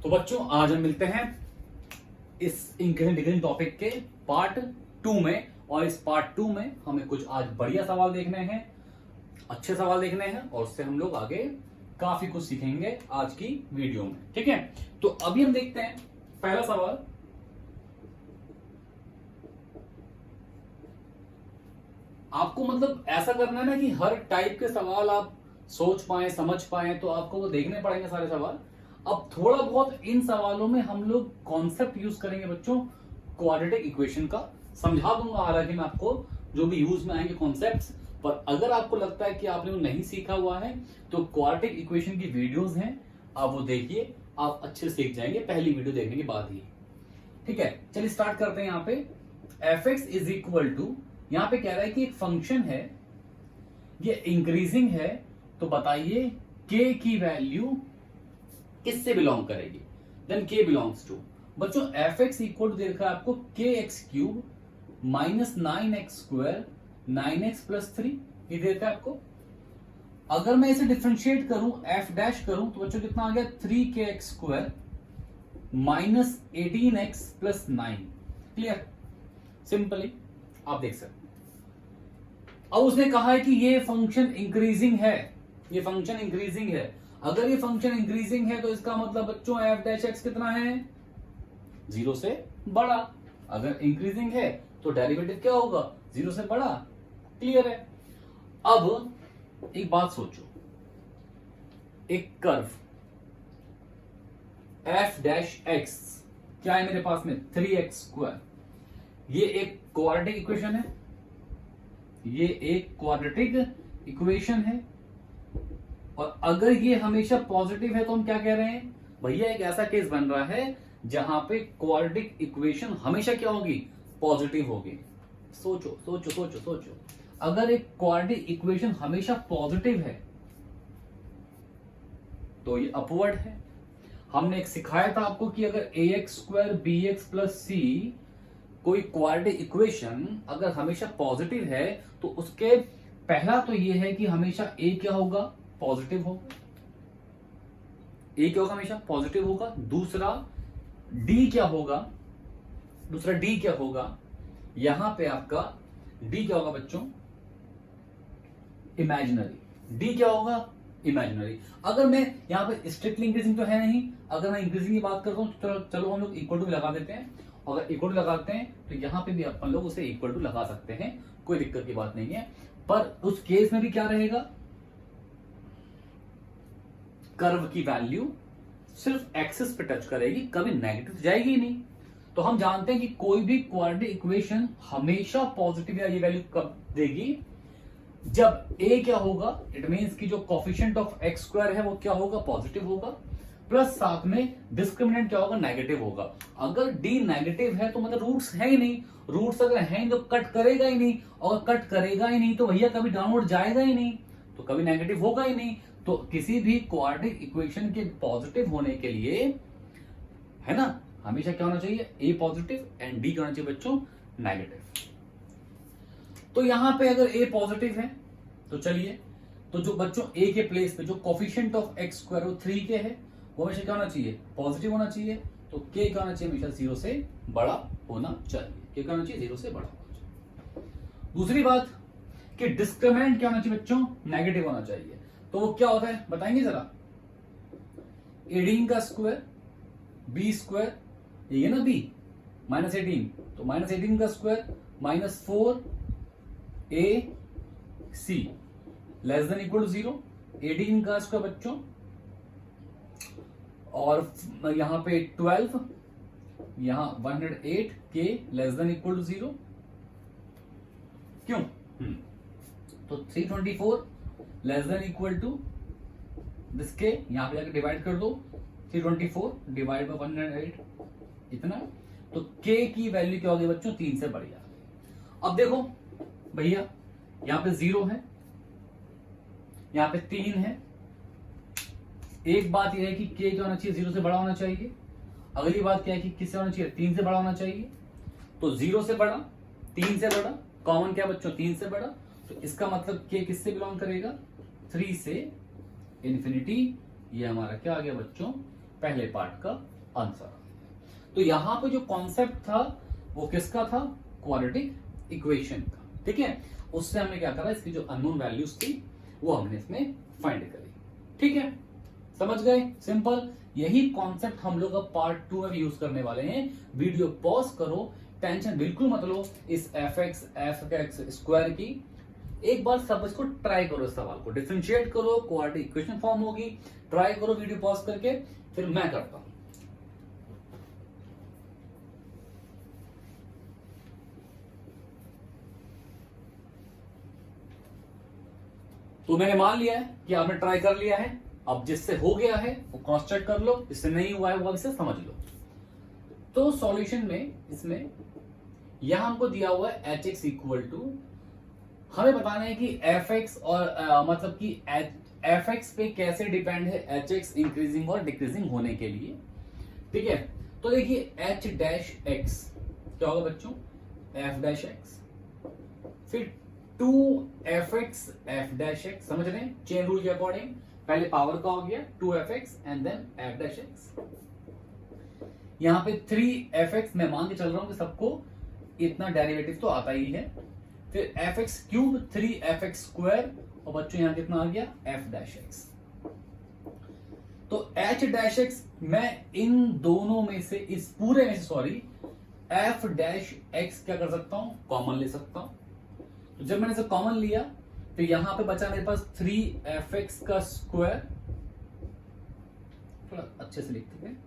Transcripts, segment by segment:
तो बच्चों आज हम मिलते हैं इस इंक्रीजिंग डिक्रीजिंग टॉपिक के पार्ट 2 में। और इस पार्ट 2 में हमें कुछ आज बढ़िया सवाल देखने हैं, अच्छे सवाल देखने हैं और उससे हम लोग आगे काफी कुछ सीखेंगे आज की वीडियो में। ठीक है, तो अभी हम देखते हैं पहला सवाल। आपको मतलब ऐसा करना है ना कि हर टाइप के सवाल आप सोच पाए, समझ पाए, तो आपको वो देखने पड़ेंगे सारे सवाल। अब थोड़ा बहुत इन सवालों में हम लोग कॉन्सेप्ट यूज करेंगे बच्चों, क्वाड्रेटिक इक्वेशन का समझा दूंगा। हालांकि मैं आपको जो भी यूज में आएंगे कॉन्सेप्ट्स, पर अगर आपको लगता है कि आपने वो नहीं सीखा हुआ है तो क्वाड्रेटिक इक्वेशन की वीडियोस हैं, आप वो देखिए, आप अच्छे से सीख जाएंगे पहली वीडियो देखने के बाद ही। ठीक है, चलिए स्टार्ट करते हैं। यहाँ पे F X is equal to, यहाँ पे कह रहा है कि एक फंक्शन है, ये इंक्रीजिंग है, तो बताइए k की वैल्यू किससे बिलोंग करेगी। देन k बिलोंग्स टू, बच्चों एफ एक्स इक्वल टू दे रखा है आपको k x cube minus 9x square 9x plus 3, ये दे रखा है आपको। अगर मैं इसे डिफरेंशिएट करूं, f डैश करूं, तो बच्चों कितना आ गया 3kx square minus 18x plus 9। Clear, simply आप देख सकते हैं। अब उसने कहा है कि ये फंक्शन इंक्रीजिंग है, ये फंक्शन इंक्रीजिंग है। अगर ये फंक्शन इंक्रीजिंग है तो इसका मतलब बच्चों एफ डैश एक्स कितना है, 0 से बड़ा। अगर इंक्रीजिंग है तो डेरिवेटिव क्या होगा, 0 से बड़ा। क्लियर है। अब एक बात सोचो, एक कर्व एफ डैश एक्स क्या है मेरे पास में 3x स्क्वायर, ये एक क्वाड्रेटिक इक्वेशन है, ये एक क्वाड्रेटिक इक्वेशन है। और अगर ये हमेशा पॉजिटिव है तो हम क्या कह रहे हैं भैया, एक ऐसा केस बन रहा है जहां पे क्वाड्रेटिक इक्वेशन हमेशा क्या होगी, पॉजिटिव होगी। सोचो सोचो सोचो सोचो, अगर एक क्वाड्रेटिक इक्वेशन हमेशा पॉजिटिव है तो ये अपवर्ड है। हमने एक सिखाया था आपको कि अगर a x square b x plus c कोई क्वाड्रेटिक इक्वेशन अगर हमेशा पॉजिटिव है तो उसके पहला तो ये है कि हमेशा ए क्या होगा, पॉजिटिव होगा। ए क्या होगा, हमेशा पॉजिटिव होगा। दूसरा डी क्या होगा, दूसरा डी क्या होगा, यहां पे आपका डी क्या होगा बच्चों, इमेजिनरी। डी क्या होगा, इमेजिनरी। अगर मैं यहां पे स्ट्रिक्टली इंक्रीजिंग तो है नहीं, अगर मैं इंक्रीजिंग की बात करता हूं तो चलो हम लोग इक्वल टू लगा देते हैं। अगर इक्वल टू लगाते हैं तो यहां पे भी अपन लोग उसे इक्वल टू लगा सकते हैं, कोई दिक्कत की बात नहीं है। पर उस केस में भी क्या रहेगा, कर्व की वैल्यू सिर्फ एक्सिस पे टच करेगी, कभी नेगेटिव जाएगी नहीं। तो हम जानते हैं कि कोई भी क्वाड्रेटिक इक्वेशन हमेशा पॉजिटिव या ये वैल्यू कब देगी, जब a क्या होगा, इट मींस कि जो कोफिशिएंट ऑफ एक्स स्क्वायर है वो क्या होगा, पॉजिटिव होगा, प्लस साथ में डिस्क्रिमिनेंट क्या होगा, नेगेटिव होगा। अगर d नेगेटिव है तो मतलब रूट्स है ही नहीं, रूट्स अगर हैं तो कट करेगा ही नहीं, और कट करेगा ही नहीं तो भैया कभी डाउनवर्ड जाएगा ही नहीं, तो कभी नेगेटिव होगा ही नहीं। तो किसी भी क्वाड्रेटिक इक्वेशन के पॉजिटिव होने के लिए, है ना, हमेशा क्या होना चाहिए, ए पॉजिटिव एंड डी क्या होना चाहिए बच्चों, नेगेटिव। तो यहां पे अगर ए पॉजिटिव है तो चलिए, तो जो बच्चों ए के प्लेस पे जो कोफिशिएंट ऑफ एक्स स्क्वायर वो 3 के है, वो हमेशा क्या होना चाहिए, पॉजिटिव होना चाहिए। तो के क्या होना चाहिए, हमेशा 0 से बड़ा होना चाहिए। के क्या होना चाहिए, 0 से बड़ा होना चाहिए। दूसरी बात कि डिस्क्रिमिनेंट क्या होना चाहिए बच्चों, नेगेटिव होना चाहिए। तो वो क्या होता है बताएंगे जरा, 18 का स्क्वायर बी स्क्वायर, ये ना बी माइनस 18, तो माइनस 18 का square minus 4 A C less than equal to 0। 18 का स्क्वायर बच्चों, और यहां पे 12, यहां 108 के लेस देन इक्वल टू 0। क्यों, तो 324 लेस देन इक्वल टू दिसके, यहां पे जाकर डिवाइड कर दो, 324 डिवाइड बाय 108 इतना। तो k की वैल्यू क्या होगी बच्चों, 3 से बढ़िया। अब देखो भैया, यहां पे 0 है, यहां पे 3 है। एक बात यह है कि k क्या होना चाहिए, 0 से बड़ा होना चाहिए। अगली बात क्या है कि किससे होना चाहिए, 3 से बड़ा होना चाहिए। तो 0 से बड़ा, 3 से बड़ा, कॉमन क्या बच्चों, 3 से बड़ा। तो इसका मतलब k किससे बिलोंग करेगा, 3 से इन्फिनिटी। ये हमारा क्या आ गया बच्चों, पहले पार्ट का आंसर। तो यहां पे जो कॉन्सेप्ट था वो किसका था? क्वाड्रेटिक इक्वेशन का। ठीक है, उससे हमने क्या करा, इसकी जो अननोन वैल्यूज थी वो हमने इसमें फाइंड करी। ठीक है, समझ गए? सिंपल। यही कॉन्सेप्ट हम लोग अब पार्ट 2 में भी यूज करने वाले हैं। वीडियो पॉज करो, टेंशन बिल्कुल मत लो इस एफ एक्स स्क्वायर की। एक बार सब इसको ट्राई करो, इस सवाल को डिफरेंशिएट करो, क्वाड्रेटिक इक्वेशन फॉर्म होगी। ट्राई करो वीडियो पॉज करके, फिर मैं करता हूं। तो मैंने मान लिया है कि आपने ट्राई कर लिया है। अब जिससे हो गया है वो क्रॉस चेक कर लो, जिससे नहीं हुआ है वो इसे समझ लो। तो सॉल्यूशन में इसमें यहां हमको दिया हुआ है एच एक्स इक्वल टू, हमें बताना है कि एफ एक्स और मतलब कि एफ एक्स पे कैसे डिपेंड है एच एक्स इंक्रीजिंग और डिक्रीजिंग होने के लिए। ठीक है, तो देखिए एच डैश एक्स क्या होगा बच्चों? एफ डैश एक्स, फिर 2fx एफ डैश एक्स। समझ रहे हैं? चेन रूल के अकॉर्डिंग पहले पावर का हो गया 2fx and then F dash X. यहां पे 3fx मैं मान के चल रहा हूं कि सबको इतना डेरिवेटिव तो आता ही है। फिर fx क्यूब 3fx स्क्वायर, और बच्चों यहां कितना आ गया? F dash x. तो एच डैश एक्स मैं इन दोनों में से, इस पूरे में से सॉरी, एफ डैश एक्स क्या कर सकता हूं? कॉमन ले सकता हूं। तो जब मैंने इसे कॉमन लिया तो यहां पे बचा मेरे पास 3fx का स्क्वायर, थोड़ा अच्छे से लिखते हैं,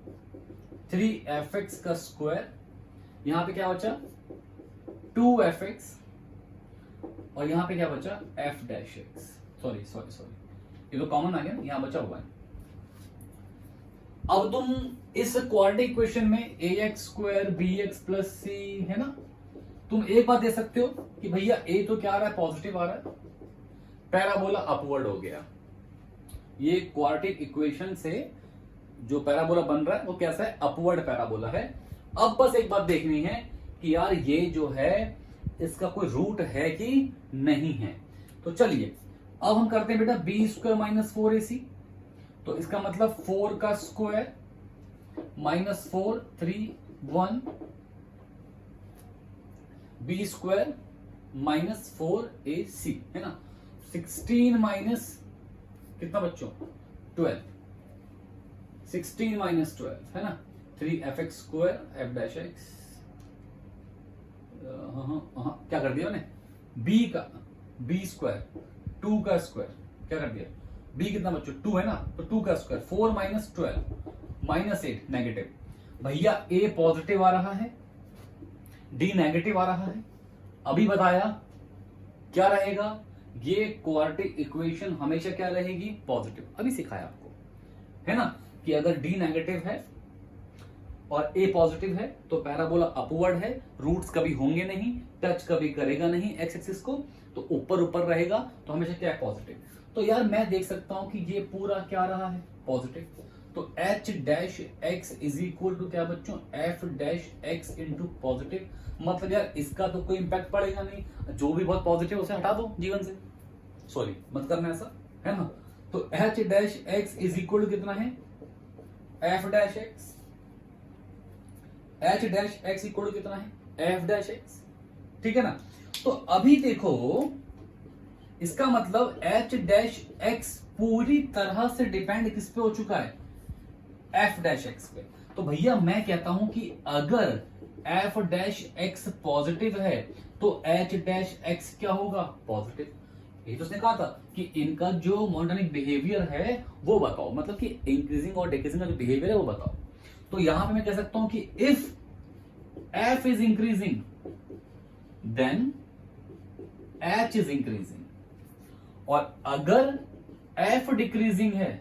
3fx का स्क्वायर। यहां पे क्या बचा? 2fx, और यहां पे क्या बचा? F dash x. Sorry sorry sorry, ये तो कॉमन आ गया ना, यहां बचा हुआ है। अब तुम इस क्वाड्रेटिक इक्वेशन में ax square bx plus c है ना, तुम एक बात दे सकते हो कि भैया ए तो क्या आ रहा है? पॉजिटिव आ रहा है, पैराबोला अपवर्ड हो गया। ये क्वाड्रेटिक इक्वेशन से जो पैराबोला बन रहा है वो कैसा है? अपवर्ड पैराबोला है। अब बस एक बात देखनी है कि यार ये जो है इसका कोई रूट है कि नहीं है। तो चलिए अब हम करते हैं बेटा बी स्क्वायर माइनस 4ac। तो इसका मतलब 4 का square minus 4 3 1 B square minus 4ac है ना। 16 माइनस कितना बच्चों? 12। 16 माइनस 12 है ना। 3fx square F dash x, क्या कर दिया मैंने? बी स्क्वायर 2 का स्क्वायर क्या कर दिया? बी कितना बच्चों? 2 है ना, तो 2 का स्क्वायर 4 माइनस 12 माइनस 8 नेगेटिव। भैया ए पॉजिटिव आ रहा है, डी नेगेटिव आ रहा है। अभी बताया क्या रहेगा? ये क्वाड्रेटिक इक्वेशन हमेशा क्या रहेगी? पॉजिटिव। अभी सिखाया आपको है ना कि अगर डी नेगेटिव है और ए पॉजिटिव है तो पैराबोला अपवर्ड है, रूट्स कभी होंगे नहीं, टच कभी करेगा नहीं एक्स एक्सिस को, तो ऊपर ऊपर रहेगा, तो हमेशा क्या है? पॉजिटिव। तो यार मैं देख सकता हूं कि ये पूरा क्या रहा है? पॉजिटिव। तो H dash X is equal to क्या बच्चों? F dash X into positive. मतलब यार इसका तो कोई इंपैक्ट पड़ेगा नहीं, जो भी बहुत पॉजिटिव उसे हटा दो जीवन से, सॉरी मत करना ऐसा, है ना। तो H dash X is equal to कितना है? F dash X. H dash X equal to कितना है? F dash X. ठीक है ना। तो अभी देखो इसका मतलब एच डैश एक्स पूरी तरह से डिपेंड किस पे हो चुका है? एफ डैश एक्स पे। तो भैया मैं कहता हूं कि अगर एफ डैश एक्स पॉजिटिव है तो एच डैश एक्स क्या होगा? पॉजिटिव। ये तो उसने कहा था कि इनका जो मोनोटोनिक बिहेवियर है वो बताओ, मतलब कि इंक्रीजिंग और डिक्रीजिंग का जो बिहेवियर है वो बताओ। तो यहां पे मैं कह सकता हूं कि if F is increasing then H is increasing, और अगर एफ डिक्रीजिंग है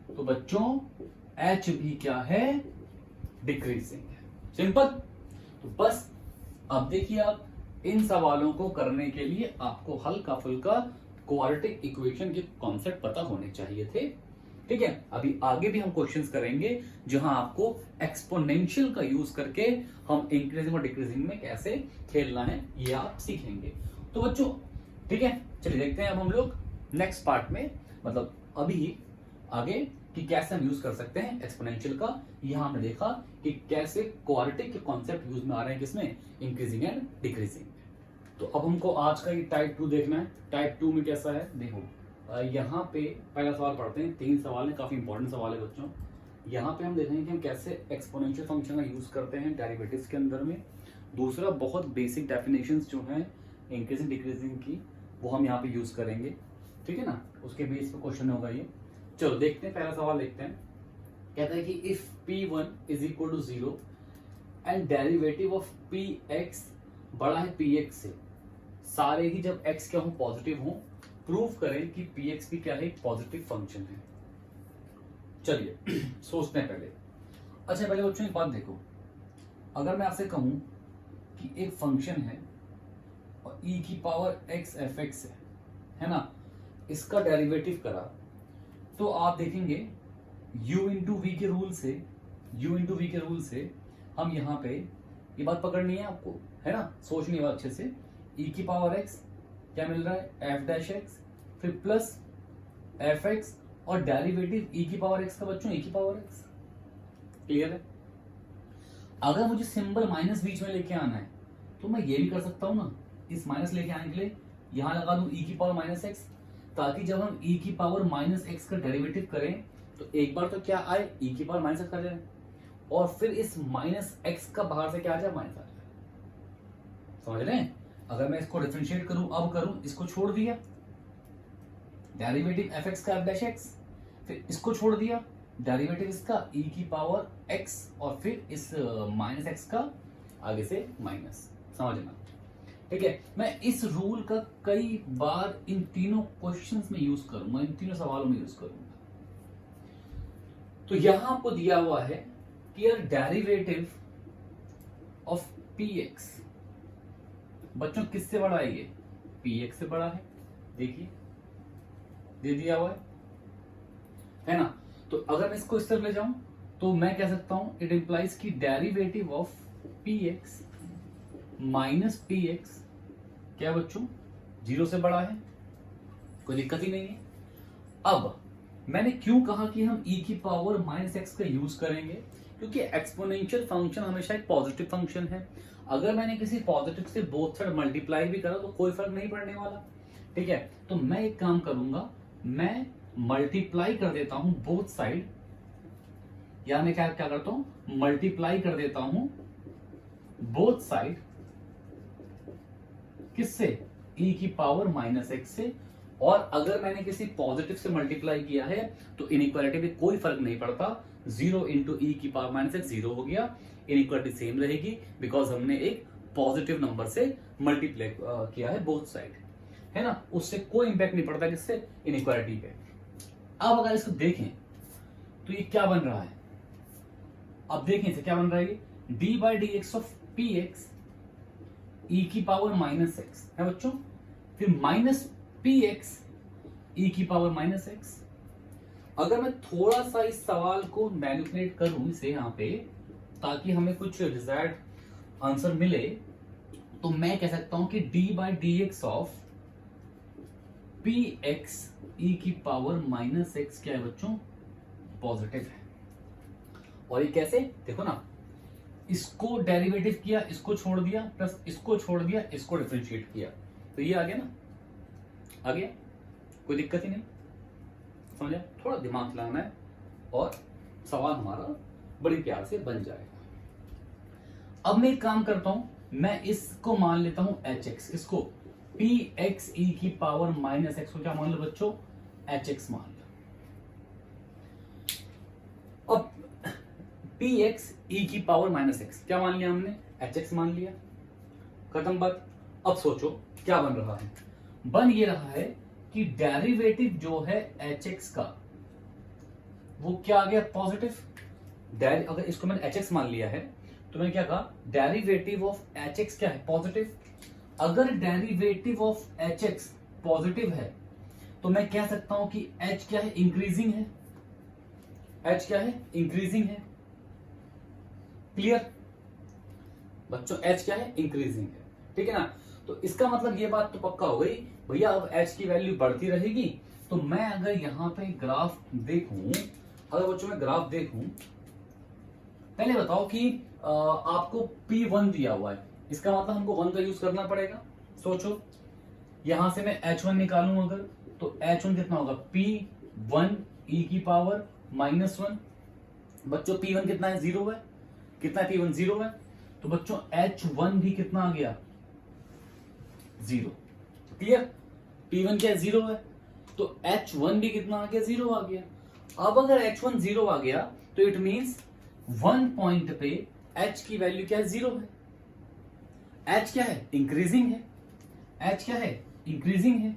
तो बच्चों एच भी क्या है? डिक्रीजिंग है। सिंपल। तो बस अब देखिए आप इन सवालों को करने के लिए आपको हल्का फुल्का क्वाड्रेटिक इक्वेशन के कॉन्सेप्ट पता होने चाहिए थे। ठीक है, अभी आगे भी हम क्वेश्चंस करेंगे जहां आपको एक्सपोनेंशियल का यूज करके हम इंक्रीजिंग और डिक्रीजिंग में कैसे खेलना है ये आप सीखेंगे। तो बच्चों ठीक है, चलिए देखते हैं अब हम लोग नेक्स्ट पार्ट में, मतलब अभी आगे कि कैसे हम यूज कर सकते हैं एक्सपोनेंशियल का। यहां हमने देखा कि कैसे क्वाड्रेटिक के कॉन्सेप्ट यूज में आ रहे हैं, किसमें, इंक्रीजिंग एंड डिक्रीजिंग। तो अब हमको आज का ये टाइप 2 देखना है। टाइप 2 में कैसा है देखो, यहाँ पे पहला सवाल पढ़ते हैं। 3 सवाल है, काफी इंपॉर्टेंट सवाल है बच्चों। यहाँ पे हम देखेंगे कि हम कैसे एक्सपोनेंशियल फंक्शन का यूज करते हैं डेरिवेटिव्स के अंदर में। दूसरा, बहुत बेसिक डेफिनेशंस जो हैं इंक्रीजिंग डिक्रीजिंग की, वो हम यहाँ पे यूज करेंगे, ठीक है ना। उसके बेस पे क्वेश्चन होगा ये। चलो देखते हैं, पहला सवाल देखते हैं। कहता है कि if P1 is equal to 0 and derivative of Px बड़ा है Px से, सारे ही जब x क्या हो, पॉजिटिव हो, प्रूव करें कि Px भी क्या है, एक पॉजिटिव फंक्शन है। चलिए सोचते हैं पहले। अच्छा पहले बच्चों एक बात देखो, अगर मैं आपसे कहूं कि एक फंक्शन है और e की पावर x fx है ना, इसका डेरिवेटिव करा, तो आप देखेंगे u इंटू वी के रूल से हम यहाँ पे ये बात पकड़नी है आपको, है ना, सोचनी है अच्छे से। e की पावर x क्या मिल रहा है, f डैश x, फिर प्लस fx और डेरिवेटिव e की पावर x का बच्चों e की पावर x। क्लियर है। अगर मुझे सिंबल माइनस बीच में लेके आना है तो मैं ये भी कर सकता हूं ना, इस माइनस लेके आने के लिए यहां लगा दूं e की पावर माइनस एक्स, ताकि जब हम e की पावर माइनस एक्स का डेरिवेटिव करें तो एक बार तो क्या आए, e की पावर माइनस एक्स आ जाए, और फिर इस माइनस एक्स का बाहर से क्या आ जाए, माइनस आ जाए। समझ रहे हैं। अगर मैं इसको डिफरेंशिएट करूं, अब करूं, इसको छोड़ दिया, डेरिवेटिव एफ एक्स का एफ डैश एक्स, फिर इसको छोड़ दिया, डेरिवेटिव इसका e की पावर x, और फिर इस माइनस एक्स का आगे से माइनस। समझना, ठीक है। मैं इस रूल का कई बार इन तीनों क्वेश्चंस में यूज करूंगा, इन तीनों सवालों में यूज करूंगा। तो यहां आपको दिया हुआ है कि यार डेरिवेटिव ऑफ px बच्चों किससे बड़ा है, ये px से बड़ा है, देखिए दे दिया हुआ है ना। तो अगर मैं इसको इस तरफ ले जाऊं तो मैं कह सकता हूं इट इंप्लाइज की derivative of px minus px क्या बच्चों, 0 से बड़ा है, कोई दिक्कत ही नहीं है। अब मैंने क्यों कहा कि हम e की पावर माइनस एक्स का यूज करेंगे, क्योंकि एक्सपोनेंशियल फंक्शन हमेशा एक पॉजिटिव फंक्शन है। अगर मैंने किसी पॉजिटिव से बोथ साइड मल्टीप्लाई भी करा तो कोई फर्क नहीं पड़ने वाला, ठीक है। तो मैं एक काम करूंगा, मैं मल्टीप्लाई कर देता हूं बोथ साइड, या मैं क्या करता हूं, मल्टीप्लाई कर देता हूं बोथ साइड किससे, e की पावर माइनस एक्स से। और अगर मैंने किसी पॉजिटिव से मल्टीप्लाई किया है तो इनइक्वालिटी में कोई फर्क नहीं पड़ता, 0 इंटू ई की पावर माइनस एक्स 0 हो गया, इनइक्वालिटी सेम रहेगी, बिकॉज हमने एक पॉजिटिव नंबर से मल्टीप्लाई किया है बोथ साइड, है ना। उससे कोई इंपैक्ट नहीं पड़ता किससे, इनइक्वालिटी पे। अब अगर इसको देखें तो ये क्या बन रहा है, अब देखें इसे क्या बन रहा है, d by d x of p x e की पावर माइनस एक्स है बच्चों, फिर माइनस पी एक्स ई की पावर माइनस एक्स। अगर मैं थोड़ा सा इस सवाल को मैनिपुलेट करूं इसे यहाँ पे, ताकि हमें कुछ डिजायर्ड आंसर मिले, तो मैं कह सकता हूं कि d by d x of p x e की पावर माइनस एक्स क्या है बच्चों, पॉजिटिव है। और ये कैसे, देखो ना, इसको डेरिवेटिव किया, इसको छोड़ दिया, प्लस इसको छोड़ दिया, इसको डिफरेंशिएट किया, तो ये आ गया ना, आ गया, कोई दिक्कत ही नहीं। समझा, थोड़ा दिमाग लगाना है और सवाल हमारा बड़ी प्यार से बन जाएगा। अब मैं एक काम करता हूं, मैं इसको मान लेता हूं एच एक्स, इसको पी एक्स ई की पावर माइनस एक्स को क्या मान लो बच्चों, एच एक्स मान लो। अब पी एक्स ई की पावर माइनस एक्स क्या मान लिया हमने, एच एक्स मान लिया, खत्म बात। अब सोचो क्या बन रहा है, बन ये रहा है कि डेरिवेटिव जो है एच एक्स का वो क्या आ गया, पॉजिटिव। अगर इसको मैंने एच एक्स मान लिया है तो मैंने क्या कहा, डेरिवेटिव ऑफ एच एक्स क्या है, पॉजिटिव। अगर derivative of H x positive है तो मैं कह सकता हूं कि एच क्या है, इंक्रीजिंग है, एच क्या है, इंक्रीजिंग है। क्लियर बच्चों, एच क्या है, इंक्रीजिंग है, ठीक है ना। तो इसका मतलब ये बात तो पक्का हो गई भैया, अब एच की वैल्यू बढ़ती रहेगी। तो मैं अगर यहां पे ग्राफ देखूं अगर बच्चों मैं ग्राफ देखूं, पहले बताओ कि आपको P1 दिया हुआ है, इसका मतलब हमको 1 का यूज करना पड़ेगा। सोचो, यहां से मैं H1 निकालूं अगर, तो H1 कितना होगा, P1 e की पावर -1। बच्चों P1 कितना है, 0 है। कितना है P1, 0 है। तो बच्चों H1 भी कितना आ गया, 0। क्लियर, P1 क्या है, 0 है, तो H1 भी कितना आ गया, 0 आ गया। अब अगर H1 0 आ गया तो इट मींस 1 पॉइंट पे H की वैल्यू क्या है, 0 है। H क्या है, इंक्रीजिंग है। H क्या है, इंक्रीजिंग है।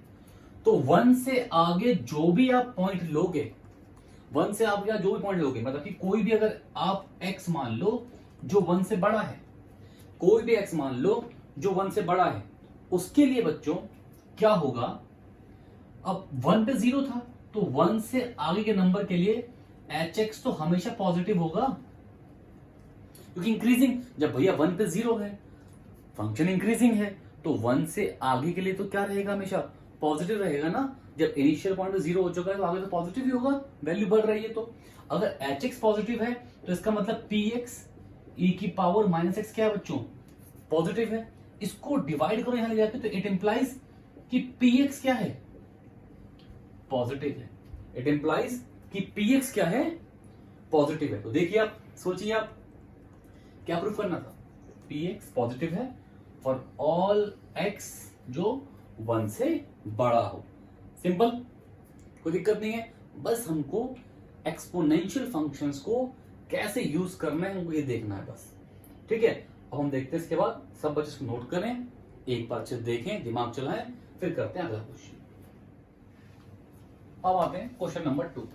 तो 1 से आगे जो भी आप पॉइंट लोगे, 1 से आप या जो भी पॉइंट लोगे, मतलब कि कोई भी अगर आप x मान लो जो 1 से बड़ा है, कोई भी x मान लो जो 1 से बड़ा है, उसके लिए बच्चों क्या होगा, अब 1 पे 0 था तो 1 से आगे के नंबर के लिए hx तो हमेशा पॉजिटिव होगा, क्योंकि इंक्रीजिंग, जब भैया 1 पे 0 है, फंक्शन इंक्रीजिंग है, तो 1 से आगे के लिए तो क्या रहेगा, हमेशा पॉजिटिव रहेगा ना। जब इनिशियल पॉइंट 0 हो चुका है तो आगे तो पॉजिटिव ही होगा, वैल्यू बढ़ रही है। तो अगर hx पॉजिटिव है तो इसका मतलब px e की पावर -x क्या है बच्चों, पॉजिटिव है। इसको डिवाइड करो यहां ले जाके, तो इट इंप्लाइज कि px क्या है, पॉजिटिव है। इट इंप्लाइज कि px क्या है, पॉजिटिव है। तो देखिए आप, सोचिए आप क्या प्रूफ करना था, px पॉजिटिव है फॉर ऑल x जो 1 से बड़ा हो। सिंपल, कोई दिक्कत नहीं है। बस हमको एक्सपोनेंशियल फंक्शंस को कैसे यूज करना है हमको ये देखना है बस, ठीक है। अब हम देखते हैं, इसके बाद सब बच्चे इसको नोट करें, एक बार अच्छे देखें, दिमाग चलाएं, फिर करते हैं अगला क्वेश्चन। अब आते हैं क्वेश्चन नंबर 2।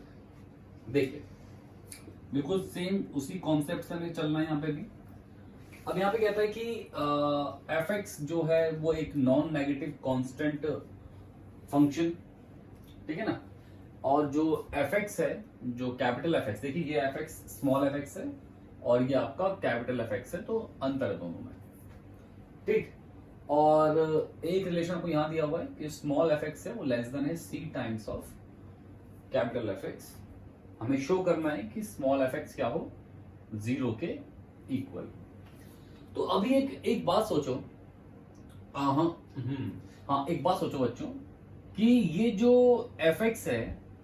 देखिए, बिल्कुल सेम उसी कॉन्सेप्ट से हमें चलना है यहाँ पे भी। अब यहाँ पे कहता है कि fx जो है वो एक नॉन नेगेटिव कांस्टेंट फंक्शन, ठीक है ना, और जो fx है, जो कैपिटल fx, देखिए ये fx स्मॉल fx है और ये आपका कैपिटल fx है, तो अंतर है दोनों में, ठीक। और एक रिलेशन आपको यहां दिया हुआ है कि स्मॉल fx है वो लेस देन है c times of capital fx। हमें शो करना है कि स्मॉल fx क्या हो, 0 के इक्वल। तो अभी एक बात सोचो, हाँ एक बात सोचो बच्चों कि ये जो fx है,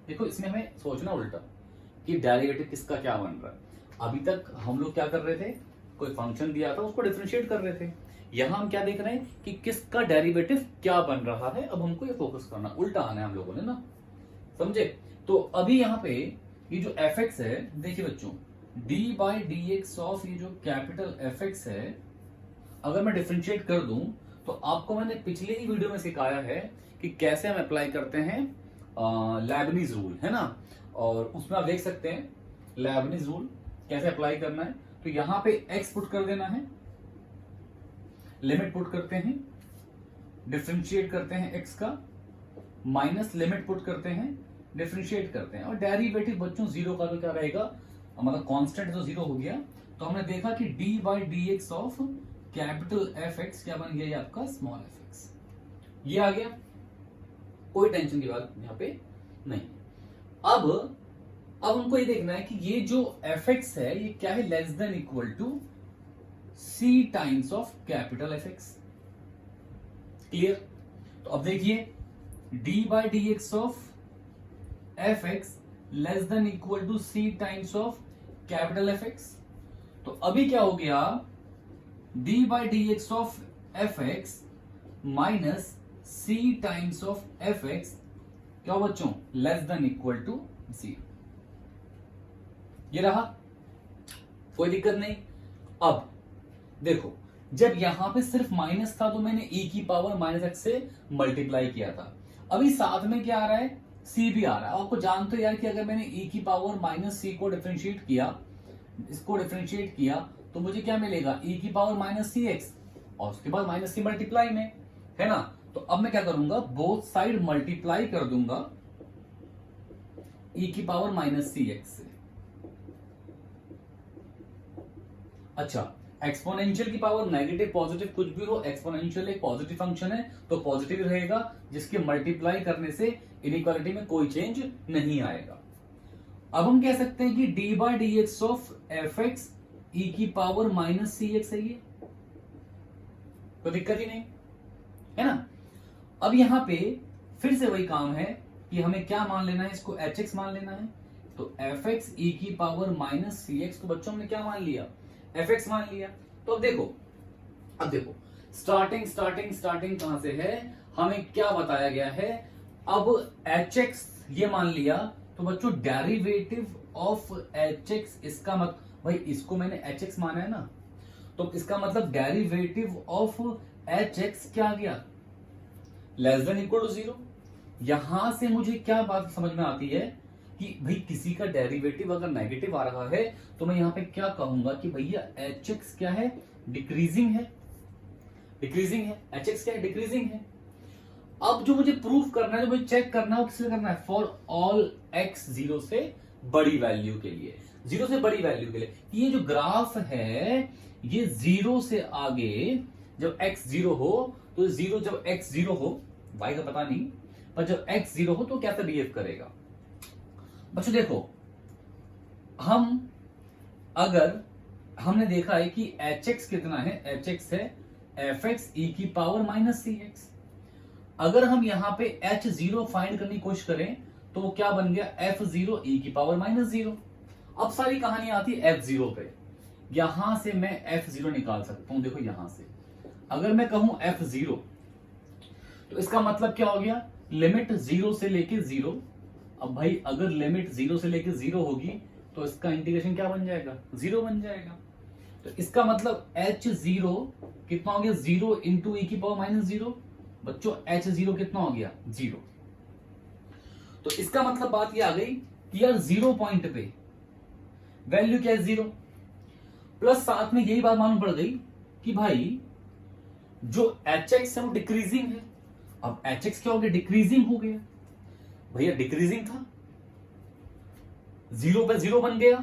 देखो इसमें हमें सोचना उल्टा कि डेरिवेटिव किसका क्या बन रहा है। अभी तक हम लोग क्या कर रहे थे, कोई फंक्शन दिया था उसको डिफरेंशिएट कर रहे थे। यहां हम क्या देख रहे हैं कि किसका डेरिवेटिव क्या बन रहा है। अब हमको ये फोकस करना, उल्टा आना है हम लोगों ने ना, समझे। तो अभी यहाँ पे ये जो fx है, देखिए बच्चों, d/dx ऑफ ये जो कैपिटल fx है, अगर मैं डिफरेंशिएट कर दूं तो आपको मैंने पिछले ही वीडियो में सिखाया है कि कैसे हम अप्लाई करते हैं लेबनीज रूल, है ना। और उसमें आप देख सकते हैं लेबनीज रूल कैसे अप्लाई करना है। तो यहां पे x पुट कर देना है, लिमिट पुट करते हैं, डिफरेंशिएट करते हैं x का, माइनस लिमिट पुट करते हैं, डिफरेंशिएट करते हैं, और डेरिवेटिव बच्चों 0 का तो क्या रहेगा, मतलब कांस्टेंट तो 0 हो गया। तो हमने देखा कि d/dx ऑफ कैपिटल fx क्या बन गया, ये आपका स्मॉल fx, ये आ गया। कोई टेंशन की बात यहां पे नहीं। अब हमको ये देखना है कि ये जो fx है ये क्या है, less than equal to c times of capital fx। Clear. तो अब देखिए d/dx of fx less than equal to c times of capital fx। तो अभी क्या हो गया, d/dx of fx minus c times of fx क्या हो बच्चों, लेस देन इक्वल टू 0। ये रहा, कोई दिक्कत नहीं। अब देखो, जब यहां पे सिर्फ माइनस था तो मैंने e की पावर -x से मल्टीप्लाई किया था। अभी साथ में क्या आ रहा है, c भी आ रहा है। आपको जानते हो यार कि अगर मैंने e की पावर -c को डिफरेंशिएट किया, इसको डिफरेंशिएट किया, तो मुझे क्या मिलेगा, e की पावर -cx, और उसके बाद -c मल्टीप्लाई में, है ना। तो अब मैं क्या करूंगा, बोथ साइड मल्टीप्लाई कर दूंगा e की पावर -cx से। अच्छा, एक्सपोनेंशियल की पावर नेगेटिव पॉजिटिव कुछ भी हो, एक्सपोनेंशियल एक पॉजिटिव फंक्शन है तो पॉजिटिव रहेगा, जिसके मल्टीप्लाई करने से इनइक्वालिटी में कोई चेंज नहीं आएगा। अब हम कह सकते हैं कि d by d x of f x e की पावर माइनस सी एक्स है, ये कोई दिक्कत ही नहीं है ना। अब यहां पे फिर से वही काम है कि हमें क्या मान लेना है, इसको एच एक्स मान लेना है। तो एफ एक्स ई की पावर माइनस सी एक्स को बच्चों ने क्या मान लिया, एफ एक्स मान लिया। तो अब देखो स्टार्टिंग कहां से है, हमें क्या बताया गया है। अब एच एक्स ये मान लिया, तो बच्चों डेरिवेटिव ऑफ एच एक्स, इसका मतलब भाई इसको मैंने एच एक्स माना है ना, तो इसका मतलब डेरिवेटिव ऑफ एच एक्स क्या आ गया, less than equal to zero. यहां से मुझे क्या बात समझ में आती है कि भाई किसी का डेरिवेटिव अगर नेगेटिव आ रहा है तो मैं यहां पे क्या कहूंगा कि भैया एच एक्स क्या है, डिक्रीजिंग है, एच एक्स क्या है, डिक्रीजिंग है। अब जो मुझे प्रूफ करना है, जो मुझे चेक करना है, वो किससे करना है, फॉर ऑल एक्स जीरो से बड़ी वैल्यू के लिए, जीरो से बड़ी वैल्यू के लिए। ये जो ग्राफ है ये जीरो से आगे जब एक्स जीरो हो, तो जीरो जब एक्स जीरो हो, वाई का पता नहीं, पर जब एक्स जीरो हो तो कैसे बिहेव करेगा। बच्चों देखो, अगर हमने देखा है कि एच एक्स कितना है, एच एक्स है एफ एक्स ई की पावर माइनस सी एक्स। अगर हम यहां पे एच जीरो फाइंड करने की कोशिश करें तो वो क्या बन गया, एफ जीरो ई की पावर माइनस जीरो। अब सारी कहानी आती है एफ जीरो पे, यहां से मैं एफ जीरो निकाल सकता हूं। देखो यहां से अगर मैं कहूं एफ जीरो, तो इसका मतलब क्या हो गया, लिमिट जीरो से लेके जीरो। अब भाई अगर लिमिट जीरो से लेके जीरो होगी तो इसका इंटीग्रेशन क्या बन जाएगा, जीरो बन जाएगा। तो इसका मतलब एच जीरो कितना हो गया, जीरो इंटू ई की पावर माइनस जीरो। बच्चों एच जीरो कितना हो गया, जीरो। तो इसका मतलब बात ये आ गई कि यार जीरो पॉइंट पे वैल्यू क्या है, जीरो। प्लस साथ में यही बात मालूम पड़ गई कि भाई जो एच एक्स है वो डिक्रीजिंग है। अब एच एक्स क्या हो गया, डिक्रीजिंग हो गया। भैया डिक्रीजिंग था, जीरो पे जीरो बन गया,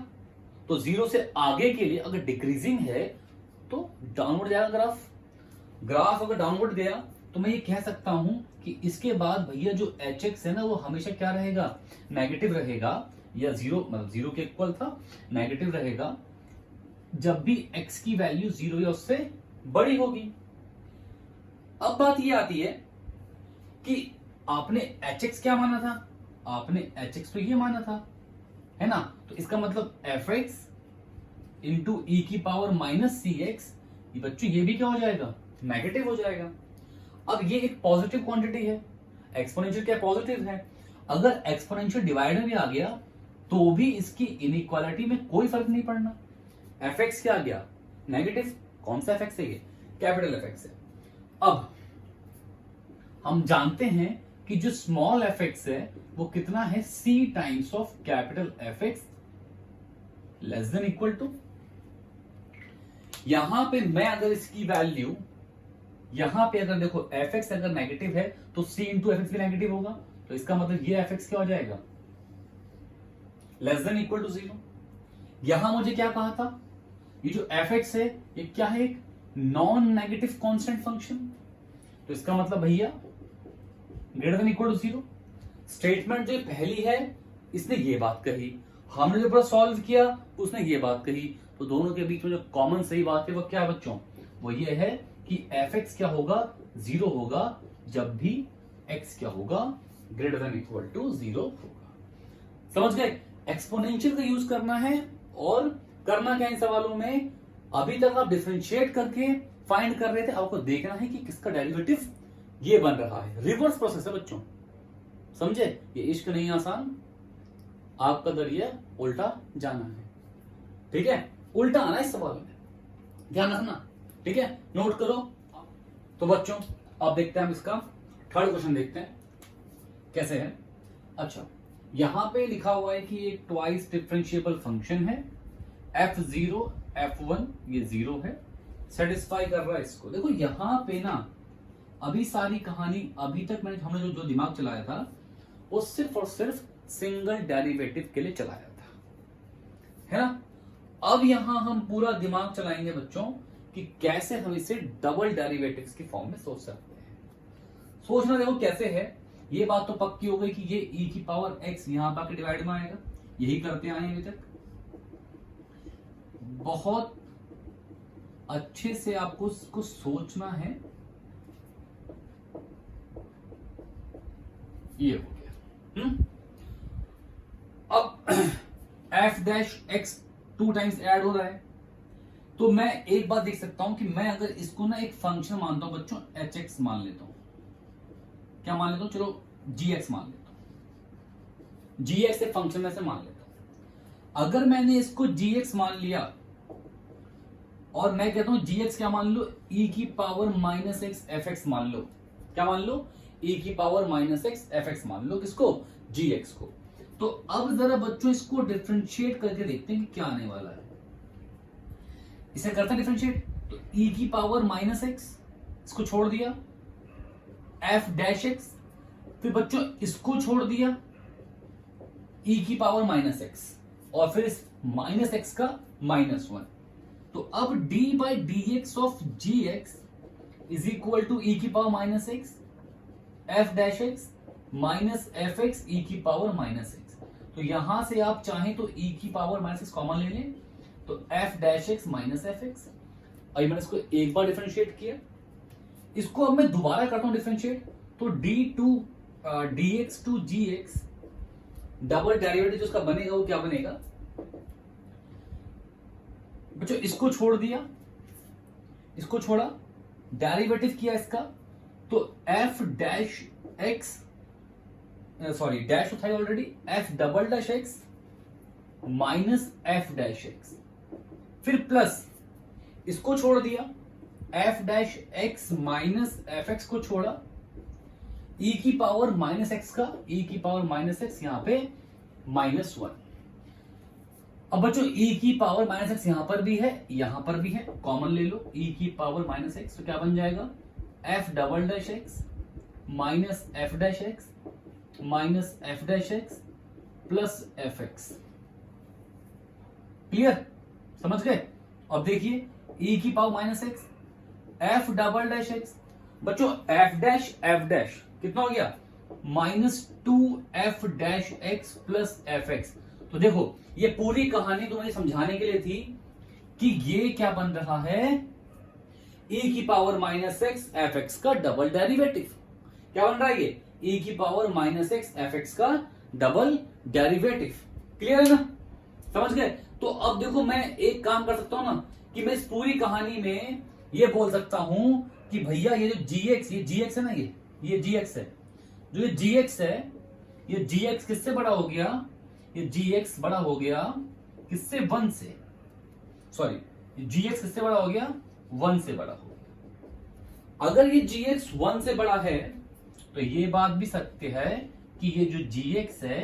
तो जीरो से आगे के लिए अगर डिक्रीजिंग है तो डाउनवर्ड जाएगा ग्राफ अगर डाउनवर्ड गया तो मैं ये कह सकता हूं कि इसके बाद भैया जो एच एक्स है ना वो हमेशा क्या रहेगा, नेगेटिव रहेगा, या जीरो मतलब जीरो के इक्वल था, नेगेटिव रहेगा जब भी एक्स की वैल्यू जीरो या उससे बड़ी होगी। अब बात ये आती है कि आपने एच एक्स क्या माना था, आपने एच एक्स तो ये माना था, है ना। तो इसका मतलब एफ एक्स इंटू ई की पावर माइनस सी एक्स, ये बच्चों ये भी क्या हो जाएगा, नेगेटिव हो जाएगा। अब ये एक पॉजिटिव क्वांटिटी है, एक्सपोनेंशियल क्या पॉजिटिव है। अगर एक्सपोनेंशियल डिवाइडर भी आ गया तो भी इसकी इनइक्वालिटी में कोई फर्क नहीं पड़ना। एफ एक्स क्या आ गया, नेगेटिव। कौन सा एफ एक्स है, ये कैपिटल एफ एक्स है। अब हम जानते हैं कि जो स्मॉल एफ एक्स है वो कितना है, c times of capital f x less than equal to. यहां पे मैं अगर इसकी वैल्यू यहां पे अगर देखो एफ एक्स अगर नेगेटिव है तो सी इंटू एफ एक्स भी नेगेटिव होगा, तो इसका मतलब ये एफ एक्स क्या हो जाएगा, less than equal to zero. यहां मुझे क्या कहा था, ये जो एफ एक्स है ये क्या है, एक नॉन नेगेटिव कांस्टेंट फंक्शन, तो इसका मतलब भैया greater than equal to zero. Statement जो पहली है इसने ये बात कही, हमने जो पूरा सॉल्व किया उसने ये बात कही, तो दोनों के बीच में जो कॉमन सही बात है वो क्या है बच्चों, वो ये है कि एफ एक्स क्या होगा, जीरो होगा जब भी एक्स क्या होगा, greater than equal to zero होगा। समझ गए, एक्सपोनेंशियल का यूज करना है। और करना क्या इन सवालों में, अभी तक आप डिफरेंशिएट करके फाइंड कर रहे थे, आपको देखना है कि किसका डेरिवेटिव ये बन रहा है। रिवर्स प्रोसेस है बच्चों, समझे, ये इश्क नहीं आसान, आपका दरिया उल्टा जाना है, ठीक है, उल्टा आना इस सवाल में, ध्यान रखना, ठीक है, नोट करो। तो बच्चों अब देखते हैं हम इसका थर्ड क्वेश्चन देखते हैं कैसे है। अच्छा, यहां पे लिखा हुआ है कि एक ट्वाइस डिफरेंशिएबल फंक्शन है, एफ जीरो एफ वन ये जीरो है, सेटिस्फाई कर रहा है इसको। देखो यहां पे ना अभी सारी कहानी, अभी तक हमने जो दिमाग चलाया था वो सिर्फ और सिर्फ सिंगल डेरिवेटिव के लिए चलाया था, है ना। अब यहां हम पूरा दिमाग चलाएंगे बच्चों कि कैसे हम इसे डबल डेरिवेटिव्स की फॉर्म में सोच सकते हैं। सोचना देखो कैसे है, ये बात तो पक्की हो गई कि ये e की पावर x यहां पर डिवाइड में आएगा, यही करते आए हैं अभी तक। बहुत अच्छे से आपको इसको सोचना है। ये हो गया। अब F dash x 2 times add हो रहा है, तो मैं एक बात देख सकता हूं कि मैं अगर इसको ना एक फंक्शन मानता हूं बच्चों, एच एक्स मान लेता हूं। क्या मान लेता हूं? चलो जी एक्स मान लेता हूं। जी एक्स एक फंक्शन में से मान लेता हूं। अगर मैंने इसको जी एक्स मान लिया और मैं कहता हूं जी एक्स क्या मान लो, ई की power minus x F x मान लो। क्या मान लो? ई की power minus x F x मान लो। किसको? जी एक्स को। तो अब जरा बच्चों इसको डिफरेंशिएट करके देखते हैं कि क्या आने वाला है। इसे करते हैं डिफरेंशिएट, तो ई की पावर माइनस एक्स, इसको छोड़ दिया, एफ डैश एक्स, फिर बच्चों इसको छोड़ दिया, ई की पावर माइनस एक्स, और फिर इस माइनस एक्स का -1। तो अब d by d x of g x is equal to e की power minus x f dash x minus f x e की पावर माइनस एक्स। तो यहां से आप चाहें तो ई की पावर माइनस एक्स कॉमन ले लें, तो F dash x minus f x. अभी मैंने इसको एक बार डिफरेंशिएट किया, इसको अब मैं दोबारा करता हूं डिफरेंशिएट, तो D two D X two G X double derivative जो उसका बनेगा वो क्या बनेगा बच्चों? इसको छोड़ दिया, इसको छोड़ा, डेरिवेटिव किया इसका, तो F dash x, sorry dash तो था already, F double dash x minus F dash x, फिर प्लस इसको छोड़ दिया, F dash x minus f x को छोड़ा, ई की पावर माइनस एक्स का, ई की पावर माइनस एक्स यहां पे -1। अब बच्चों ई की पावर माइनस एक्स यहां पर भी है, यहां पर भी है, कॉमन ले लो, ई की पावर माइनस एक्स, तो क्या बन जाएगा? F double dash x minus F dash x minus F dash x plus F x. Clear? समझ गए? अब देखिए ई की power minus x, F double dash x, बच्चों एफ डैश कितना हो गया? -2 F dash x plus F x. तो देखो ये पूरी कहानी तो मुझे समझाने के लिए थी कि ये क्या बन रहा है, e की power minus x F x का डबल डेरिवेटिव। क्या बन रहा है ये? e की power minus x F x का डबल डेरिवेटिव। क्लियर है ना? समझ गए? तो अब देखो मैं एक काम कर सकता हूं ना, कि मैं इस पूरी कहानी में ये बोल सकता हूं कि भैया ये जो gx, ये gx है ना, ये gx है, जो ये gx है, ये gx किससे बड़ा हो गया? ये gx बड़ा हो गया किससे? 1 से। सॉरी, gx किससे बड़ा हो गया? 1 से बड़ा हो गया। अगर ये gx 1 से बड़ा है तो ये बात भी सत्य है कि ये जो gx है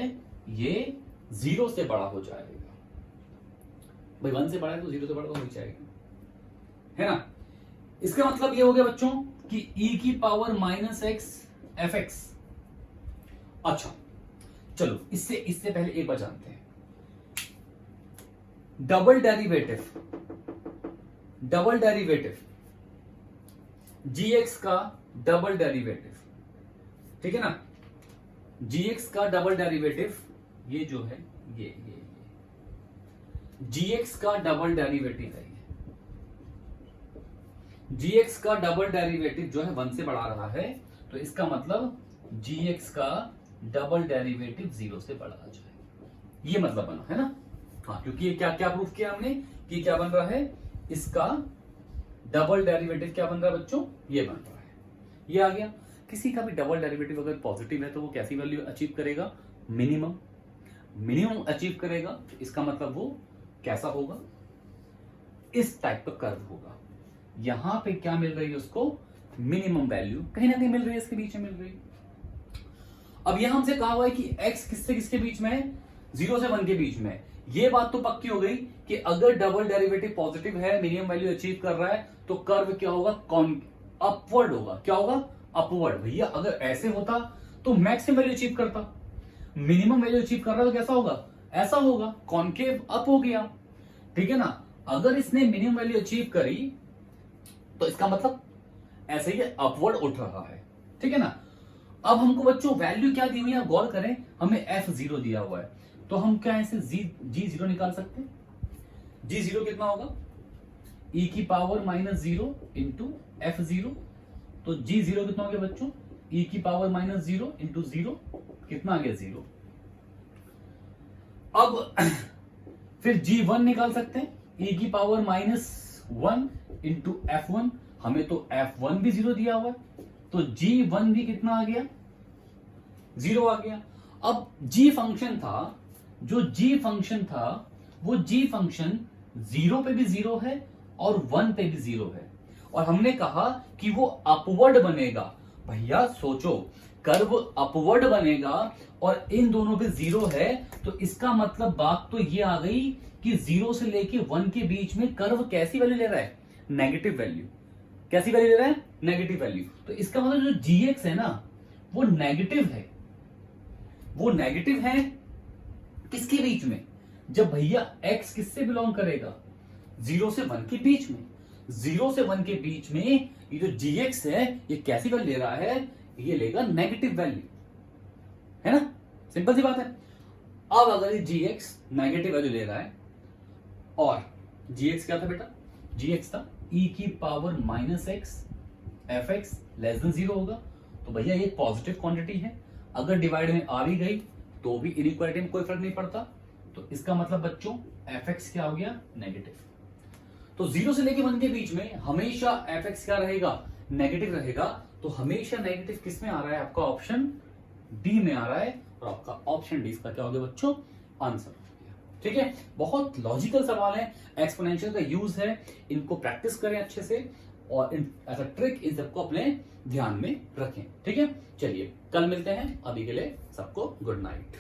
ये 0 से बड़ा हो जाएगा। भाई 1 से बड़ा है तो 0 से बड़ा तो हो जाएगा, है ना? इसका मतलब ये हो गया बच्चों कि e की power minus x F x. अच्छा चलो इससे पहले एक बार जानते हैं, डबल डेरिवेटिव gx का डबल डेरिवेटिव, ठीक है ना? gx का डबल डेरिवेटिव ये जो है ये gx का डबल डेरिवेटिव है, gx का डबल डेरिवेटिव जो है 1 से बढ़ा रहा है, तो इसका मतलब gx का डबल डेरिवेटिव 0 से बड़ा आ जाएगा। ये मतलब बना, है ना? हाँ, क्योंकि ये क्या क्या प्रूफ किया हमने कि क्या बन रहा है, इसका डबल डेरिवेटिव क्या बन रहा है बच्चों? ये बन रहा है, ये आ गया। किसी का भी डबल डेरिवेटिव अगर पॉजिटिव है तो वो कैसी वैल्यू अचीव करेगा? मिनिमम अचीव करेगा। इसका मतलब वो कैसा होगा? इस टाइप का कर्व होगा। यहां पे क्या मिल रही है उसको? मिनिमम वैल्यू कहीं ना कहीं मिल रही है, इसके बीच में मिल रही है। अब यहां हमसे कहा हुआ है कि x किससे किसके बीच में है? 0 से 1 के बीच में। ये बात तो पक्की हो गई कि अगर डबल डेरिवेटिव पॉजिटिव है, मिनिमम वैल्यू अचीव कर रहा है, तो कर्व क्या होगा? अपवर्ड होगा। क्या होगा? अपवर्ड। भैया अगर ऐसे होता तो मैक्सिमम वैल्यू अचीव करता, मिनिमम वैल्यू अचीव कर रहा है तो कैसा होगा? ऐसा होगा, कॉन्केव अप हो गया, ठीक है ना? अगर इसने मिनिमम वैल्यू अचीव करी तो इसका मतलब ऐसे ही अपवर्ड उठ रहा है, ठीक है ना? अब हमको बच्चों वैल्यू क्या दी हुई है, आप गौर करें, हमें f0 दिया हुआ है, तो हम क्या ऐसे जी जीरो निकाल सकते हैं। जी जीरो कितना होगा, e की power minus zero into F zero. तो जी जीरो कितना हो गया बच्चों, e की power minus zero into zero, कितना आ गया जीरो। अब फिर जी वन निकाल सकते हैं, e की power minus one into F one. हमें तो एफ वन भी जीरो दिया हुआ है, तो जी वन भी कितना आ गया, जीरो आ गया। अब जी फंक्शन था, जो जी फंक्शन था वो जी फंक्शन जीरो पे भी जीरो है और वन पे भी जीरो है, और हमने कहा कि वो अपवर्ड बनेगा। भैया सोचो, कर्व अपवर्ड बनेगा और इन दोनों पे जीरो है, तो इसका मतलब बात तो ये आ गई कि जीरो से लेके वन के बीच में कर्व कैसी वैल्यू ले रहा है, नेगेटिव वैल्यू। कैसी वैल्यू ले रहा है, नेगेटिव वैल्यू। तो इसका मतलब जो जीएक्स है ना वो नेगेटिव है। वो नेगेटिव है किसके बीच में, जब भैया x किससे बिलोंग करेगा, जीरो से वन के बीच में। जीरो से वन के बीच में ये जो gx है ये कैसी वैल्यू ले रहा है, ये लेगा नेगेटिव वैल्यू, है ना, सिंपल सी बात है। अब अगर ये gx नेगेटिव वैल्यू ले रहा है, और gx क्या था बेटा, gx था e की power minus x F x less than zero होगा, तो भैया ये पॉजिटिव क्वांटिटी है। अगर डिवाइड में आ भी गई तो भी इनइक्वालिटी में कोई फर्क नहीं पड़ता। तो इसका मतलब बच्चों एफ एक्स क्या हो गया, नेगेटिव। तो जीरो से लेके वन के बीच में हमेशा एफ एक्स क्या रहेगा, नेगेटिव रहेगा। तो हमेशा नेगेटिव किस में आ रहा है, आपका ऑप्शन डी में आ रहा है, और आपका ऑप्शन डी इसका क्या हो गया बच्चों, आंसर हो गया। ठीक है, बहुत लॉजिकल सवाल है, एक्सपोनेंशियल का यूज है, इनको प्रैक्टिस करें अच्छे से, और एज अ ट्रिक इन सबको अपने ध्यान में रखें। ठीक है, चलिए कल मिलते हैं, अभी के लिए सबको गुड नाइट।